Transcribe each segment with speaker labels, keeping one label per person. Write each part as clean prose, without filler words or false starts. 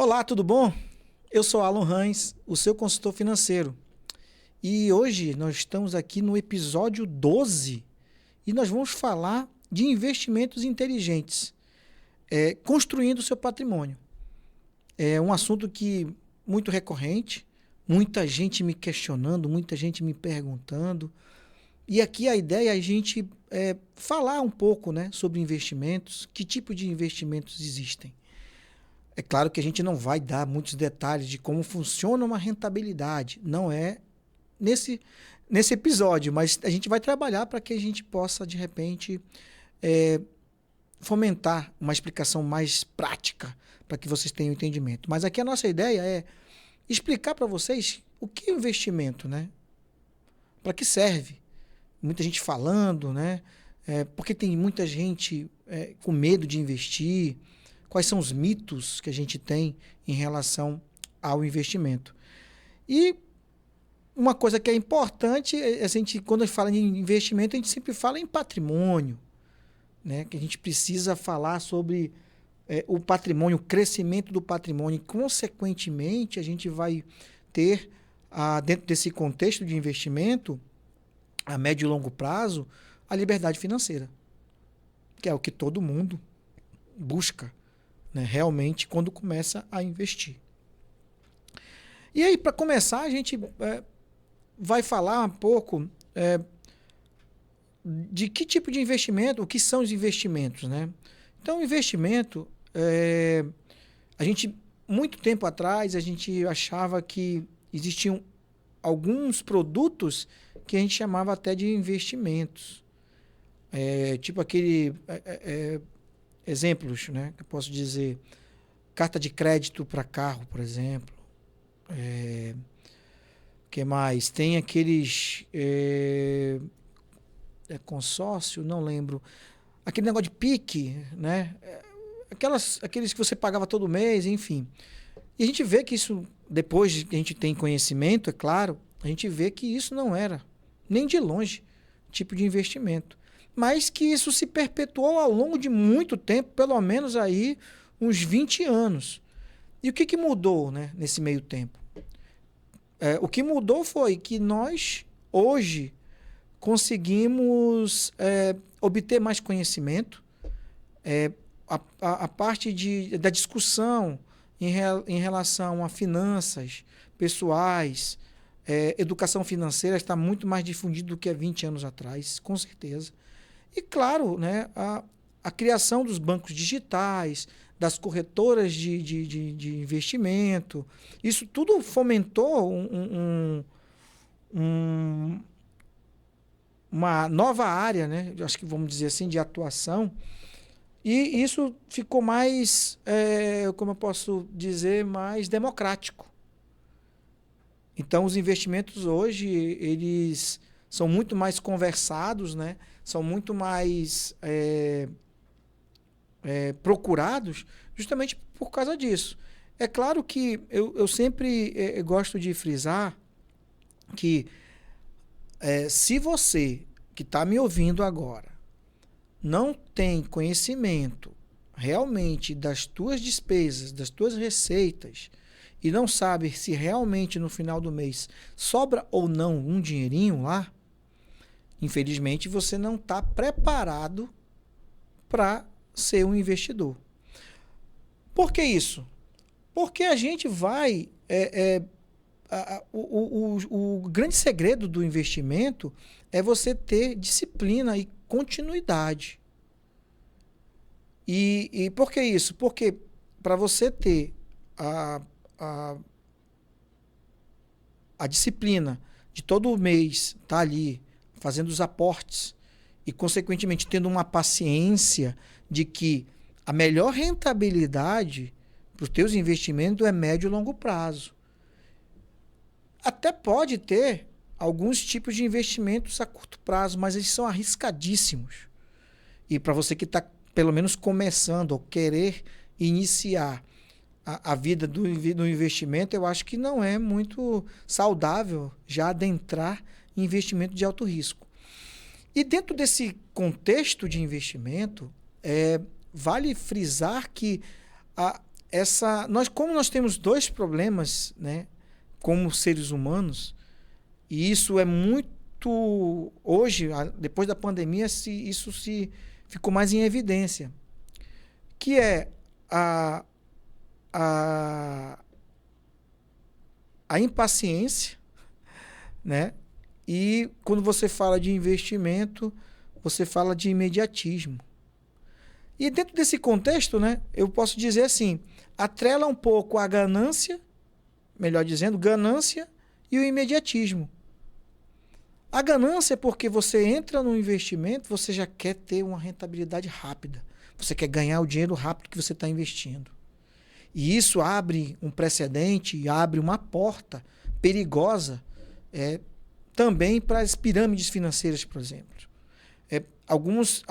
Speaker 1: Olá, tudo bom? Eu sou Alan Hans, o seu consultor financeiro. E hoje nós estamos aqui no episódio 12 e nós vamos falar de investimentos inteligentes, construindo o seu patrimônio. É um assunto que muito recorrente, muita gente me questionando, muita gente me perguntando. E aqui a ideia é a gente falar um pouco, né, sobre investimentos, que tipo de investimentos existem. É claro que a gente não vai dar muitos detalhes de como funciona uma rentabilidade. Não é nesse episódio, mas a gente vai trabalhar para que a gente possa, de repente, fomentar uma explicação mais prática para que vocês tenham entendimento. Mas aqui a nossa ideia é explicar para vocês o que é investimento, né? Para que serve? Muita gente falando, né? Porque tem muita gente com medo de investir. Quais são os mitos que a gente tem em relação ao investimento. E uma coisa que é importante, quando a gente fala em investimento, a gente sempre fala em patrimônio, né? Que a gente precisa falar sobre o patrimônio, o crescimento do patrimônio. E, consequentemente, a gente vai ter, dentro desse contexto de investimento, a médio e longo prazo, a liberdade financeira, que é o que todo mundo busca, né, realmente, quando começa a investir. E aí, para começar, a gente vai falar um pouco de que tipo de investimento, o que são os investimentos, né? Então, investimento, muito tempo atrás, a gente achava que existiam alguns produtos que a gente chamava até de investimentos. Tipo aquele... exemplos, né, que eu posso dizer, carta de crédito para carro, por exemplo. Que mais? Tem aqueles consórcio, não lembro. Aquele negócio de PIC, né? Aqueles que você pagava todo mês, enfim. E a gente vê que isso, depois que a gente tem conhecimento, é claro, a gente vê que isso não era, nem de longe, tipo de investimento. Mas que isso se perpetuou ao longo de muito tempo, pelo menos aí uns 20 anos. E o que mudou, né, nesse meio tempo? O que mudou foi que nós, hoje, conseguimos obter mais conhecimento, a parte da discussão em relação a finanças pessoais, educação financeira está muito mais difundida do que há 20 anos atrás, com certeza. E, claro, né, a criação dos bancos digitais, das corretoras de investimento, isso tudo fomentou uma nova área, né, acho que vamos dizer assim, de atuação. E isso ficou mais, como eu posso dizer, mais democrático. Então, os investimentos hoje, eles são muito mais conversados, né? São muito mais procurados justamente por causa disso. É claro que eu sempre gosto de frisar que se você que está me ouvindo agora não tem conhecimento realmente das tuas despesas, das tuas receitas, e não sabe se realmente no final do mês sobra ou não um dinheirinho lá, infelizmente você não está preparado para ser um investidor. Por que isso? Porque a gente vai... o grande segredo do investimento é você ter disciplina e continuidade. E por que isso? Porque para você ter a disciplina de todo mês estar ali fazendo os aportes e, consequentemente, tendo uma paciência de que a melhor rentabilidade para os teus investimentos é médio e longo prazo. Até pode ter alguns tipos de investimentos a curto prazo, mas eles são arriscadíssimos. E para você que está, pelo menos, começando ou querer iniciar a vida do investimento, eu acho que não é muito saudável já adentrar em investimento de alto risco. E dentro desse contexto de investimento, vale frisar que como nós temos dois problemas, né, como seres humanos, e isso é muito hoje, depois da pandemia, isso se ficou mais em evidência, que é a, a, a impaciência, né? E quando você fala de investimento, você fala de imediatismo. E dentro desse contexto, né, eu posso dizer assim, atrela um pouco a ganância, melhor dizendo, ganância e o imediatismo. A ganância é porque você entra no investimento, você já quer ter uma rentabilidade rápida. Você quer ganhar o dinheiro rápido que você está investindo. E isso abre um precedente e abre uma porta perigosa também para as pirâmides financeiras, por exemplo. Algumas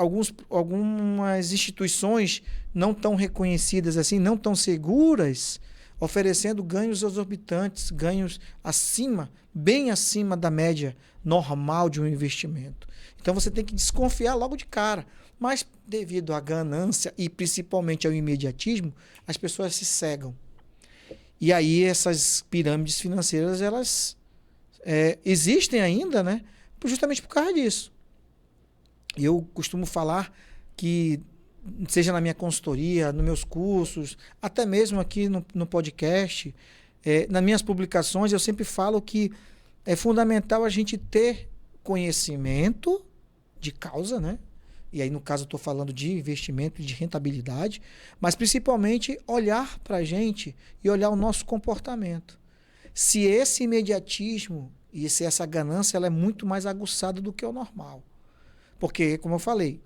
Speaker 1: instituições não tão reconhecidas assim, não tão seguras, oferecendo ganhos exorbitantes, ganhos bem acima da média normal de um investimento. Então você tem que desconfiar logo de cara. Mas devido à ganância e principalmente ao imediatismo, as pessoas se cegam. E aí essas pirâmides financeiras, elas existem ainda, né? Justamente por causa disso. Eu costumo falar que, seja na minha consultoria, nos meus cursos, até mesmo aqui no podcast, nas minhas publicações, eu sempre falo que é fundamental a gente ter conhecimento de causa, né? E aí, no caso, eu estou falando de investimento, de rentabilidade, mas principalmente olhar para a gente e olhar o nosso comportamento. Se esse imediatismo e se essa ganância ela é muito mais aguçada do que o normal. Porque, como eu falei,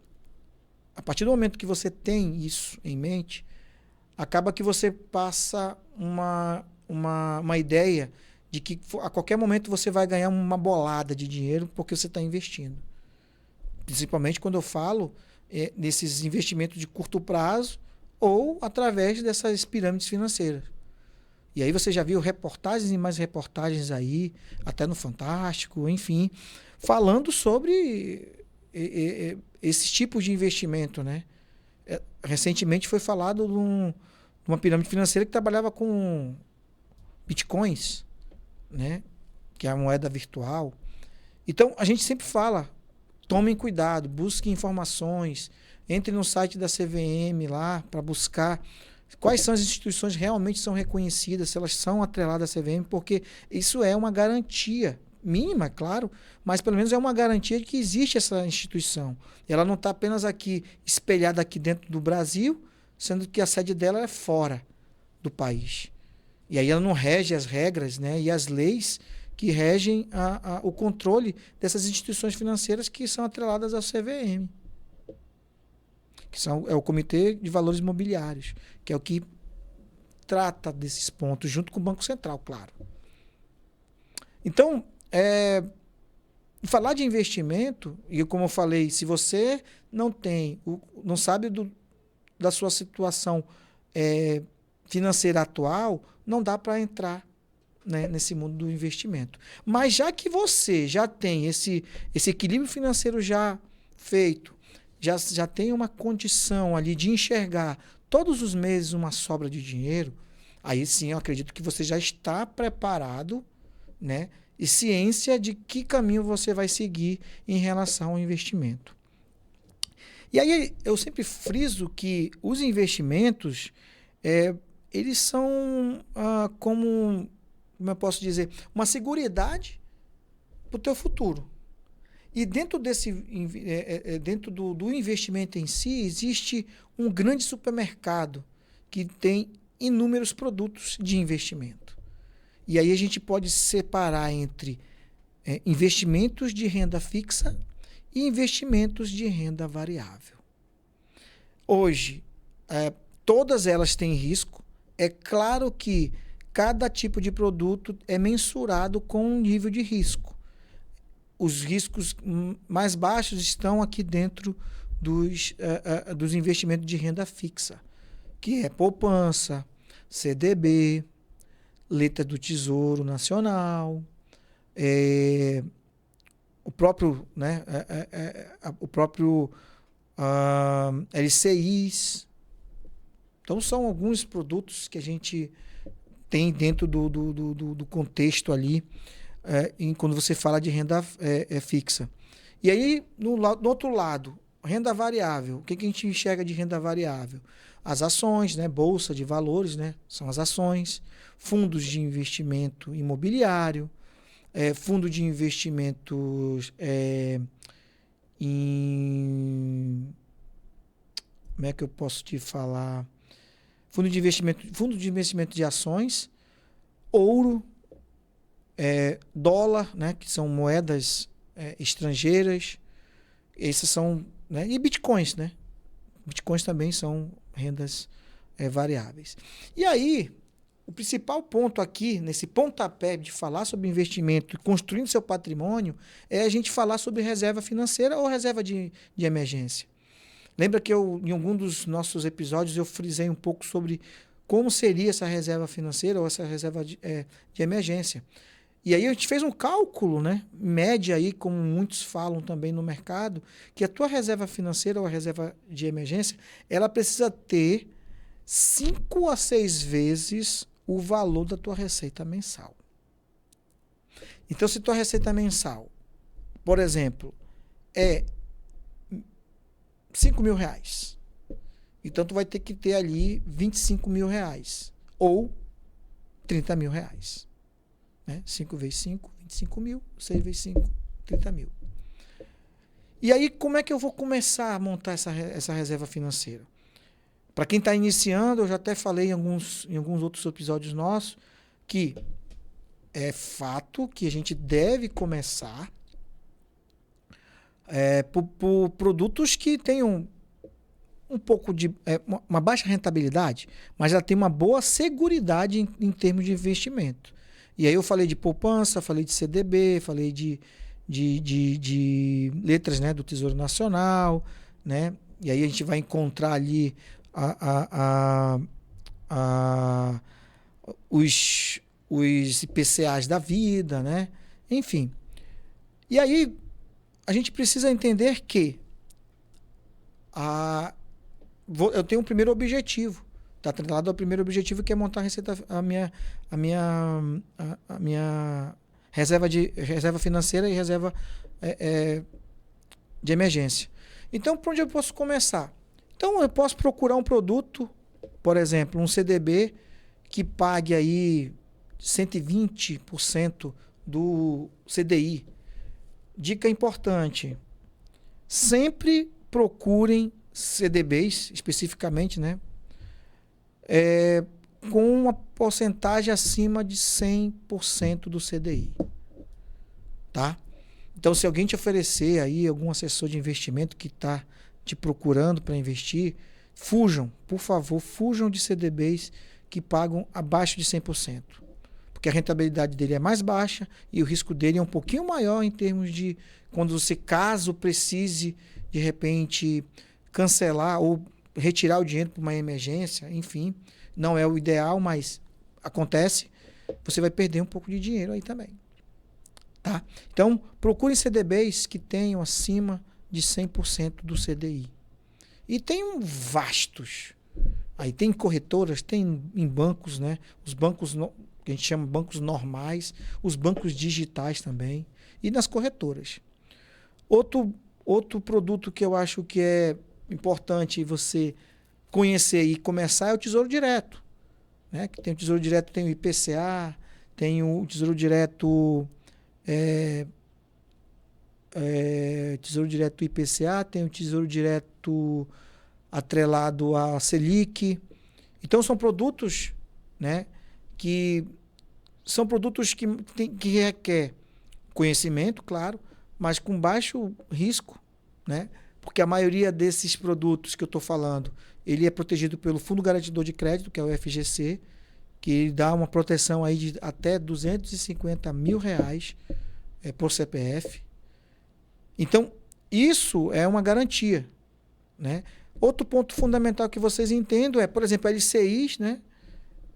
Speaker 1: a partir do momento que você tem isso em mente, acaba que você passa uma ideia de que a qualquer momento você vai ganhar uma bolada de dinheiro porque você está investindo. Principalmente quando eu falo nesses investimentos de curto prazo ou através dessas pirâmides financeiras. E aí você já viu reportagens e mais reportagens aí, até no Fantástico, enfim, falando sobre esses tipos de investimento, né? Recentemente foi falado de uma pirâmide financeira que trabalhava com bitcoins, né? Que é a moeda virtual. Então, a gente sempre fala, tomem cuidado, busquem informações, entre no site da CVM lá para buscar quais são as instituições que realmente são reconhecidas, se elas são atreladas à CVM, porque isso é uma garantia mínima, claro, mas pelo menos é uma garantia de que existe essa instituição. Ela não está apenas aqui, espelhada aqui dentro do Brasil, sendo que a sede dela é fora do país. E aí ela não rege as regras, né, e as leis que regem o controle dessas instituições financeiras que são atreladas ao CVM, que é o Comitê de Valores Imobiliários, que é o que trata desses pontos, junto com o Banco Central, claro. Então, falar de investimento, e como eu falei, se você não sabe da sua situação financeira atual, não dá para entrar, né, nesse mundo do investimento. Mas já que você já tem esse equilíbrio financeiro já feito, já tem uma condição ali de enxergar todos os meses uma sobra de dinheiro, aí sim eu acredito que você já está preparado, né, e ciência de que caminho você vai seguir em relação ao investimento. E aí eu sempre friso que os investimentos, eles são como eu posso dizer, uma seguridade para o teu futuro. E dentro dentro do investimento em si, existe um grande supermercado que tem inúmeros produtos de investimento. E aí a gente pode separar entre investimentos de renda fixa e investimentos de renda variável. Hoje, todas elas têm risco. É claro que cada tipo de produto é mensurado com um nível de risco. Os riscos mais baixos estão aqui dentro dos investimentos de renda fixa, que é poupança, CDB, letra do Tesouro Nacional, o próprio, né, LCIs, Então, são alguns produtos que a gente tem dentro do contexto ali, quando você fala de renda fixa. E aí, do outro lado, renda variável. O que a gente enxerga de renda variável? As ações, né? Bolsa de valores, né? São as ações. Fundos de investimento imobiliário. Fundo de investimentos em... Como é que eu posso te falar? Fundo de investimento de ações. Ouro. Dólar, né? Que são moedas estrangeiras. Esses são... Né? E bitcoins, né? Bitcoins também são rendas variáveis. E aí, o principal ponto aqui, nesse pontapé de falar sobre investimento e construindo seu patrimônio, é a gente falar sobre reserva financeira ou reserva de emergência. Lembra que em algum dos nossos episódios, eu frisei um pouco sobre como seria essa reserva financeira ou essa reserva de emergência. E aí a gente fez um cálculo, né, média aí, como muitos falam também no mercado, que a tua reserva financeira ou a reserva de emergência, ela precisa ter 5 a 6 vezes o valor da tua receita mensal. Então, se tua receita mensal, por exemplo, é R$5.000, então tu vai ter que ter ali R$25.000 ou R$30.000. 5 vezes 5, 25 mil. 6 vezes 5, 30 mil. E aí, como é que eu vou começar a montar essa reserva financeira? Para quem está iniciando, eu já até falei em alguns outros episódios nossos, que é fato que a gente deve começar por produtos que tenham um pouco de uma baixa rentabilidade, mas ela tem uma boa seguridade em termos de investimento. E aí eu falei de poupança, falei de CDB, falei de letras, né, do Tesouro Nacional, né? E aí a gente vai encontrar ali os IPCAs da vida, né? Enfim. E aí a gente precisa entender que eu tenho um primeiro objetivo. Está atrelado ao primeiro objetivo, que é montar a minha reserva financeira e reserva de emergência. Então, por onde eu posso começar? Então, eu posso procurar um produto, por exemplo, um CDB que pague aí 120% do CDI. Dica importante: sempre procurem CDBs, especificamente, né? Com uma porcentagem acima de 100% do CDI. Tá? Então, se alguém te oferecer aí, algum assessor de investimento que está te procurando para investir, fujam, por favor, fujam de CDBs que pagam abaixo de 100%. Porque a rentabilidade dele é mais baixa e o risco dele é um pouquinho maior em termos de quando você, caso precise, de repente, cancelar ou retirar o dinheiro para uma emergência, enfim, não é o ideal, mas acontece, você vai perder um pouco de dinheiro aí também. Tá? Então, procure CDBs que tenham acima de 100% do CDI. E tem vastos. Aí tem corretoras, tem em bancos, né? Os bancos que a gente chama bancos normais, os bancos digitais também, e nas corretoras. Outro produto que eu acho que é importante você conhecer e começar é o Tesouro Direto. Né? Que tem o Tesouro Direto, tem o IPCA, tem o Tesouro Direto... Tesouro Direto IPCA, tem o Tesouro Direto atrelado à Selic. Então, são produtos, né, que são produtos que requer conhecimento, claro, mas com baixo risco, né? Porque a maioria desses produtos que eu estou falando, ele é protegido pelo Fundo Garantidor de Crédito, que é o FGC, que dá uma proteção aí de até R$250 mil por CPF. Então, isso é uma garantia, né? Outro ponto fundamental que vocês entendam é, por exemplo, LCIs, né?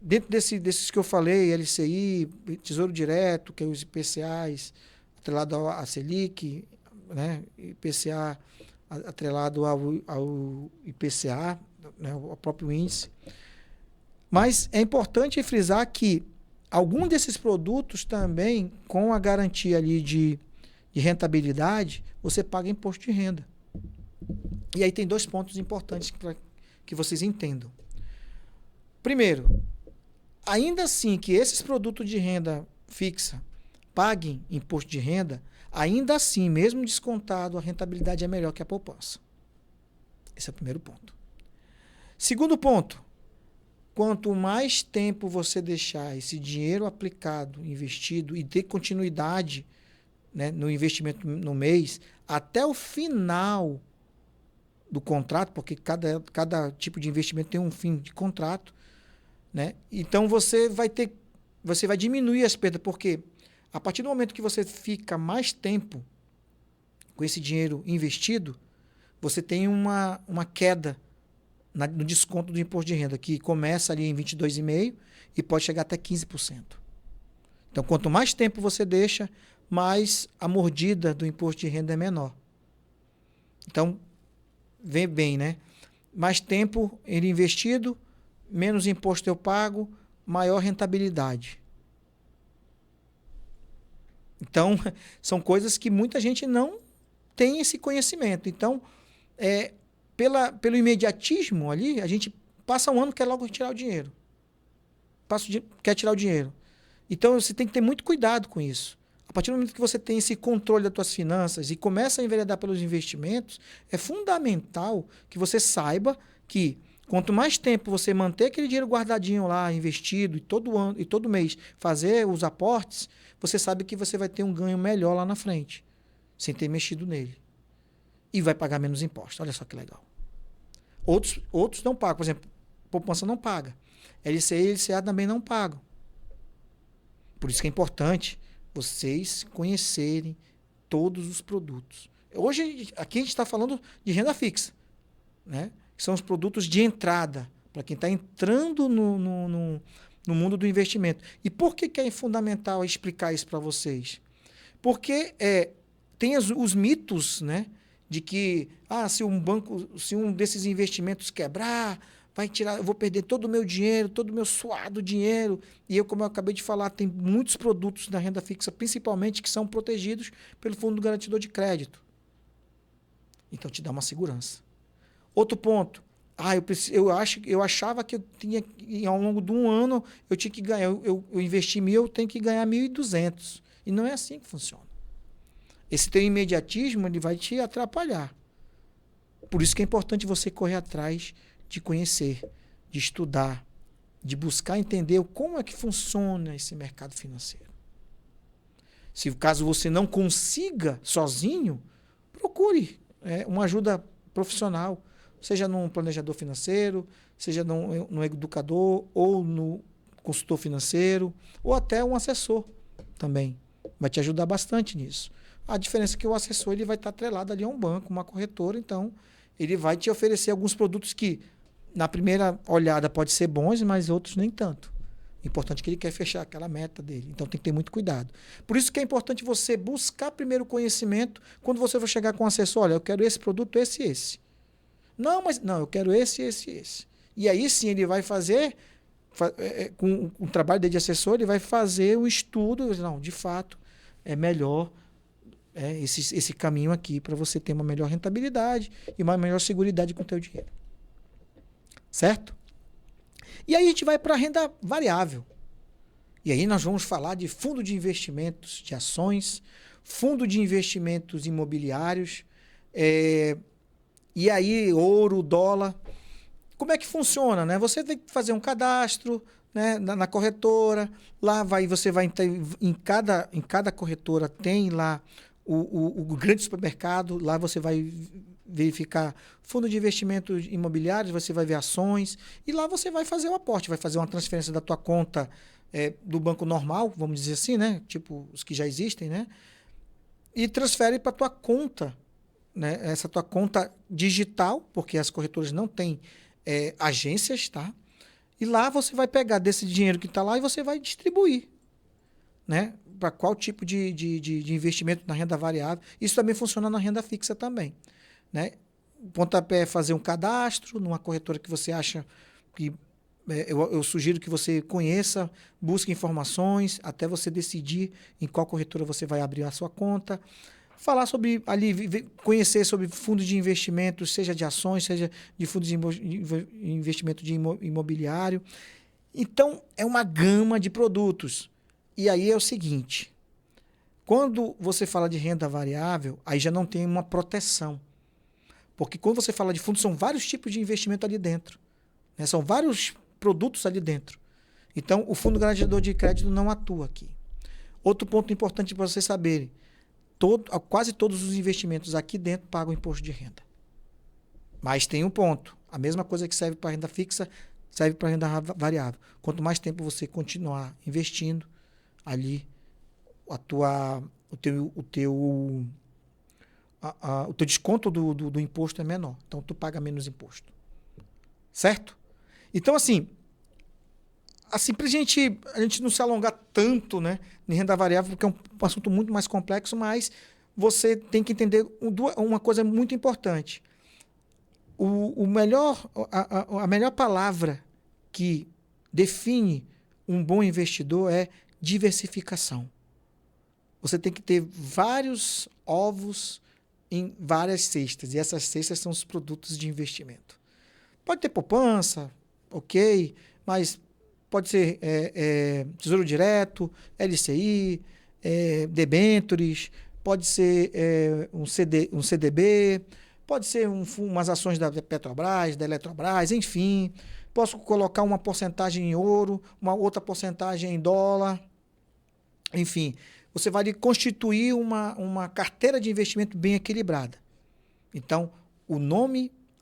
Speaker 1: Dentro desses que eu falei, LCI, Tesouro Direto, que é os IPCAs, atrelado à Selic, né? IPCA atrelado ao IPCA, né, o próprio índice. Mas é importante frisar que algum desses produtos também, com a garantia ali de rentabilidade, você paga imposto de renda. E aí tem 2 pontos importantes para que vocês entendam. Primeiro, ainda assim que esses produtos de renda fixa paguem imposto de renda, ainda assim, mesmo descontado, a rentabilidade é melhor que a poupança. Esse é o primeiro ponto. Segundo ponto, quanto mais tempo você deixar esse dinheiro aplicado, investido e ter continuidade, né, no investimento no mês, até o final do contrato, porque cada tipo de investimento tem um fim de contrato, né? Então você vai diminuir as perdas, porque a partir do momento que você fica mais tempo com esse dinheiro investido, você tem uma queda no desconto do imposto de renda, que começa ali em 22,5% e pode chegar até 15%. Então, quanto mais tempo você deixa, mais a mordida do imposto de renda é menor. Então, vê bem, né? Mais tempo ele investido, menos imposto eu pago, maior rentabilidade. Então, são coisas que muita gente não tem esse conhecimento. Então, pelo imediatismo ali, a gente passa um ano e quer logo tirar o dinheiro. Quer tirar o dinheiro. Então, você tem que ter muito cuidado com isso. A partir do momento que você tem esse controle das suas finanças e começa a enveredar pelos investimentos, é fundamental que você saiba que quanto mais tempo você manter aquele dinheiro guardadinho lá, investido, e todo ano e todo mês fazer os aportes, você sabe que você vai ter um ganho melhor lá na frente, sem ter mexido nele. E vai pagar menos imposto. Olha só que legal. Outros não pagam. Por exemplo, poupança não paga. LCI e LCA também não pagam. Por isso que é importante vocês conhecerem todos os produtos. Hoje, aqui a gente está falando de renda fixa, né? Que são os produtos de entrada, para quem está entrando no mundo do investimento. E por que é fundamental explicar isso para vocês? Porque tem os mitos, né? De que se um desses investimentos quebrar, eu vou perder todo o meu dinheiro, todo o meu suado dinheiro. E como eu acabei de falar, tem muitos produtos da renda fixa, principalmente, que são protegidos pelo Fundo Garantidor de Crédito. Então, te dá uma segurança. Outro ponto. Eu achava que eu tinha, ao longo de um ano, eu tinha que ganhar. Eu investi 1.000, eu tenho que ganhar 1.200. E não é assim que funciona. Esse teu imediatismo, ele vai te atrapalhar. Por isso que é importante você correr atrás de conhecer, de estudar, de buscar entender como é que funciona esse mercado financeiro. Se caso você não consiga sozinho, procure uma ajuda profissional, seja num planejador financeiro, seja no educador, ou no consultor financeiro, ou até um assessor também. Vai te ajudar bastante nisso. A diferença é que o assessor ele vai estar atrelado ali a um banco, uma corretora, então ele vai te oferecer alguns produtos que, na primeira olhada, pode ser bons, mas outros nem tanto. O importante é que ele quer fechar aquela meta dele. Então tem que ter muito cuidado. Por isso que é importante você buscar primeiro o conhecimento. Quando você for chegar com um assessor, olha, eu quero esse produto, esse e esse. Não, eu quero esse, esse e esse. E aí sim ele vai fazer, com o trabalho dele de assessor, ele vai fazer o estudo. Não, de fato, é melhor esse caminho aqui para você ter uma melhor rentabilidade e uma melhor seguridade com o teu dinheiro. Certo? E aí a gente vai para a renda variável. E aí nós vamos falar de fundo de investimentos de ações, fundo de investimentos imobiliários, e aí ouro, dólar. Como é que funciona, né? Você tem que fazer um cadastro, né, na corretora. Lá você vai em cada corretora tem lá o grande supermercado. Lá você vai verificar fundo de investimentos imobiliários, você vai ver ações, e lá você vai fazer o aporte, vai fazer uma transferência da tua conta do banco normal, vamos dizer assim, né? Tipo os que já existem, né? E transfere para a tua conta, né? Essa tua conta digital, porque as corretoras não têm agências, tá? E lá você vai pegar desse dinheiro que está lá e você vai distribuir, né? Para qual tipo de investimento na renda variável. Isso também funciona na renda fixa também, né? o pontapé é fazer um cadastro numa corretora que você acha que... Eu sugiro que você conheça, busque informações, até você decidir em qual corretora você vai abrir a sua conta. Falar sobre ali, conhecer sobre fundos de investimento, seja de ações, seja de fundos de investimento de imobiliário. Então, é uma gama de produtos. E aí é o seguinte, quando você fala de renda variável, aí já não tem uma proteção. Porque quando você fala de fundos, são vários tipos de investimento ali dentro. Né? São vários produtos ali dentro. Então, o fundo garantidor de crédito não atua aqui. Outro ponto importante para vocês saberem, quase todos os investimentos aqui dentro pagam imposto de renda. Mas tem um ponto, a mesma coisa que serve para renda fixa, serve para renda variável. Quanto mais tempo você continuar investindo ali, o teu desconto do imposto é menor. Então, tu paga menos imposto. Certo? Então, assim para a gente não se alongar tanto, né, em renda variável, porque é um assunto muito mais complexo, mas você tem que entender uma coisa muito importante. A melhor palavra que define um bom investidor é diversificação. Você tem que ter vários ovos em várias cestas, e essas cestas são os produtos de investimento. Pode ter poupança, ok, mas pode ser Tesouro Direto, LCI, debêntures, pode ser um CDB, pode ser umas ações da Petrobras, da Eletrobras, enfim. Posso colocar uma porcentagem em ouro, uma outra porcentagem em dólar. Enfim, você vai constituir uma carteira de investimento bem equilibrada. Então,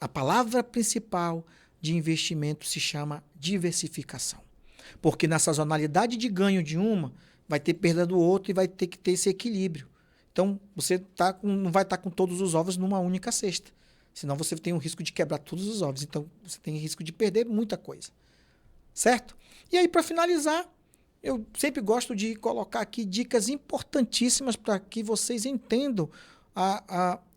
Speaker 1: a palavra principal de investimento se chama diversificação. Porque na sazonalidade de ganho de uma, vai ter perda do outro e vai ter que ter esse equilíbrio. Então, você não vai estar com todos os ovos numa única cesta. Senão você tem o risco de quebrar todos os ovos. Então, você tem risco de perder muita coisa. Certo? E aí, para finalizar, eu sempre gosto de colocar aqui dicas importantíssimas para que vocês entendam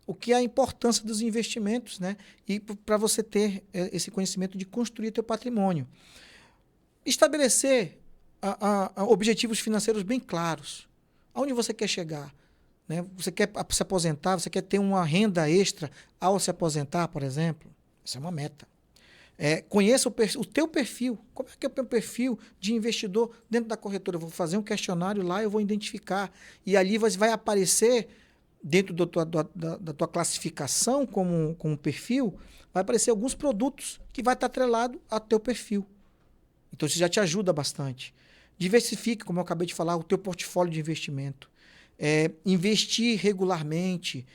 Speaker 1: o que é a importância dos investimentos, né? E para você ter esse conhecimento de construir teu patrimônio. Estabelecer objetivos financeiros bem claros. Aonde você quer chegar? Né? Você quer se aposentar? Você quer ter uma renda extra ao se aposentar, por exemplo? Essa é uma meta. Conheça o teu perfil. Como é que é o teu perfil de investidor dentro da corretora? Eu vou fazer um questionário lá, eu vou identificar. E ali vai aparecer, dentro da tua classificação como perfil, vai aparecer alguns produtos que vai estar atrelado ao teu perfil. Então, isso já te ajuda bastante. Diversifique, como eu acabei de falar, o teu portfólio de investimento. Investir regularmente,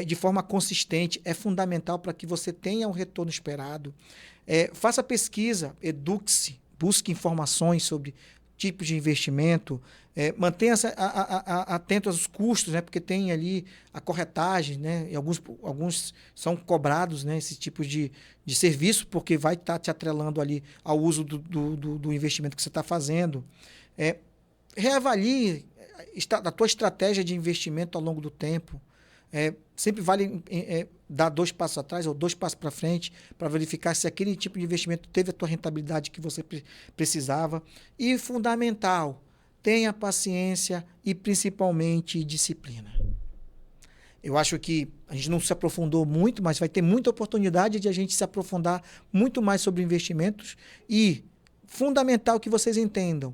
Speaker 1: de forma consistente, é fundamental para que você tenha o retorno esperado. Faça pesquisa, eduque-se, busque informações sobre tipos de investimento, mantenha-se atento aos custos, né, porque tem ali a corretagem, né, e alguns são cobrados, né, esse tipo de serviço, porque vai estar te atrelando ali ao uso do investimento que você está fazendo. Reavalie a tua estratégia de investimento ao longo do tempo. Sempre vale dar 2 passos atrás ou 2 passos para frente para verificar se aquele tipo de investimento teve a tua rentabilidade que você precisava. E fundamental, tenha paciência e principalmente disciplina. Eu acho que a gente não se aprofundou muito, mas vai ter muita oportunidade de a gente se aprofundar muito mais sobre investimentos. E fundamental que vocês entendam.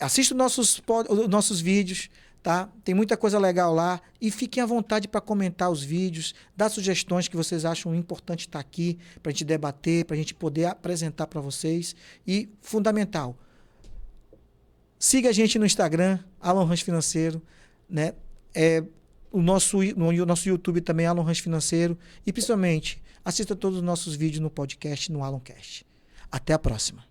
Speaker 1: Assista os nossos vídeos. Tá? Tem muita coisa legal lá e fiquem à vontade para comentar os vídeos, dar sugestões que vocês acham importante estar aqui para a gente debater, para a gente poder apresentar para vocês. E fundamental, siga a gente no Instagram, Alan Rans Financeiro, né? No nosso YouTube também, Alan Rans Financeiro, e principalmente assista todos os nossos vídeos no podcast, no Alancast. Até a próxima.